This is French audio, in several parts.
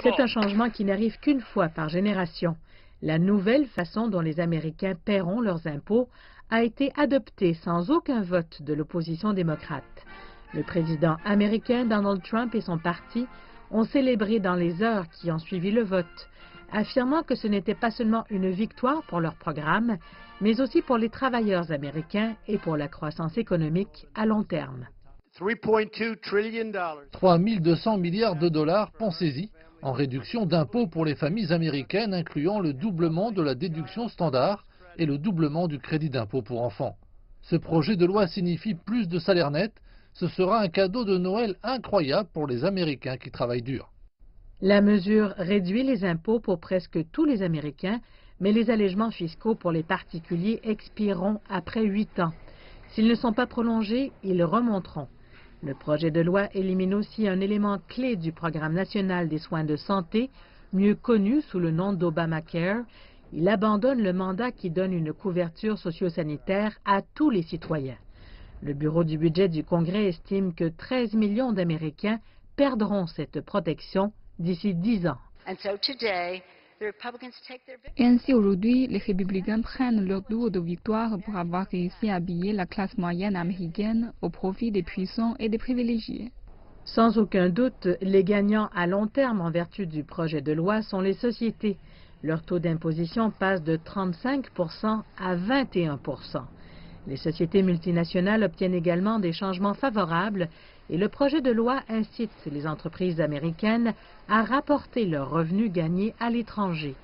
C'est un changement qui n'arrive qu'une fois par génération. La nouvelle façon dont les Américains paieront leurs impôts a été adoptée sans aucun vote de l'opposition démocrate. Le président américain Donald Trump et son parti ont célébré dans les heures qui ont suivi le vote, affirmant que ce n'était pas seulement une victoire pour leur programme, mais aussi pour les travailleurs américains et pour la croissance économique à long terme. 3 200 milliards de dollars, pensez-y, en réduction d'impôts pour les familles américaines, incluant le doublement de la déduction standard et le doublement du crédit d'impôt pour enfants. Ce projet de loi signifie plus de salaire net. Ce sera un cadeau de Noël incroyable pour les Américains qui travaillent dur. La mesure réduit les impôts pour presque tous les Américains, mais les allègements fiscaux pour les particuliers expireront après 8 ans. S'ils ne sont pas prolongés, ils remonteront. Le projet de loi élimine aussi un élément clé du programme national des soins de santé, mieux connu sous le nom d'Obamacare. Il abandonne le mandat qui donne une couverture socio-sanitaire à tous les citoyens. Le Bureau du budget du Congrès estime que 13 millions d'Américains perdront cette protection d'ici 10 ans. Et ainsi aujourd'hui, les républicains prennent leur lourde victoire pour avoir réussi à habiller la classe moyenne américaine au profit des puissants et des privilégiés. Sans aucun doute, les gagnants à long terme en vertu du projet de loi sont les sociétés. Leur taux d'imposition passe de 35% à 21%. Les sociétés multinationales obtiennent également des changements favorables et le projet de loi incite les entreprises américaines à rapporter leurs revenus gagnés à l'étranger.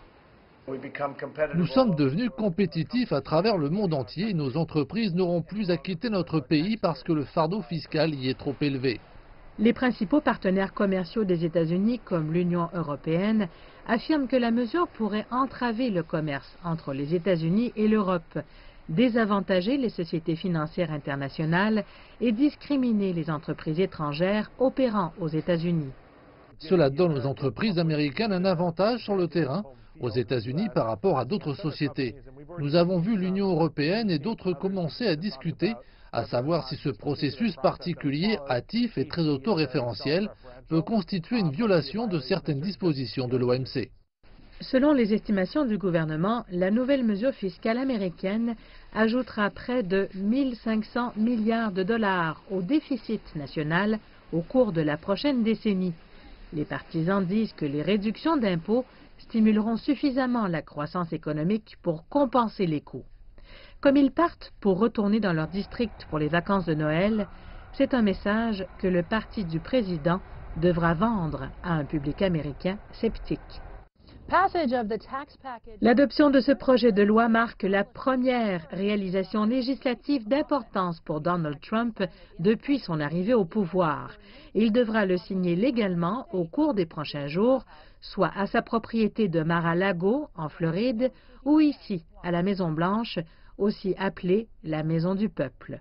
Nous sommes devenus compétitifs à travers le monde entier. Nos entreprises n'auront plus à quitter notre pays parce que le fardeau fiscal y est trop élevé. Les principaux partenaires commerciaux des États-Unis, comme l'Union européenne, affirment que la mesure pourrait entraver le commerce entre les États-Unis et l'Europe, désavantager les sociétés financières internationales et discriminer les entreprises étrangères opérant aux États-Unis. Cela donne aux entreprises américaines un avantage sur le terrain aux États-Unis par rapport à d'autres sociétés. Nous avons vu l'Union européenne et d'autres commencer à discuter, à savoir si ce processus particulier, hâtif et très autoréférentiel peut constituer une violation de certaines dispositions de l'OMC. Selon les estimations du gouvernement, la nouvelle mesure fiscale américaine ajoutera près de 1 500 milliards de dollars au déficit national au cours de la prochaine décennie. Les partisans disent que les réductions d'impôts stimuleront suffisamment la croissance économique pour compenser les coûts. Comme ils partent pour retourner dans leur district pour les vacances de Noël, c'est un message que le parti du président devra vendre à un public américain sceptique. L'adoption de ce projet de loi marque la première réalisation législative d'importance pour Donald Trump depuis son arrivée au pouvoir. Il devra le signer légalement au cours des prochains jours, soit à sa propriété de Mar-a-Lago, en Floride, ou ici, à la Maison-Blanche, aussi appelée la Maison du Peuple.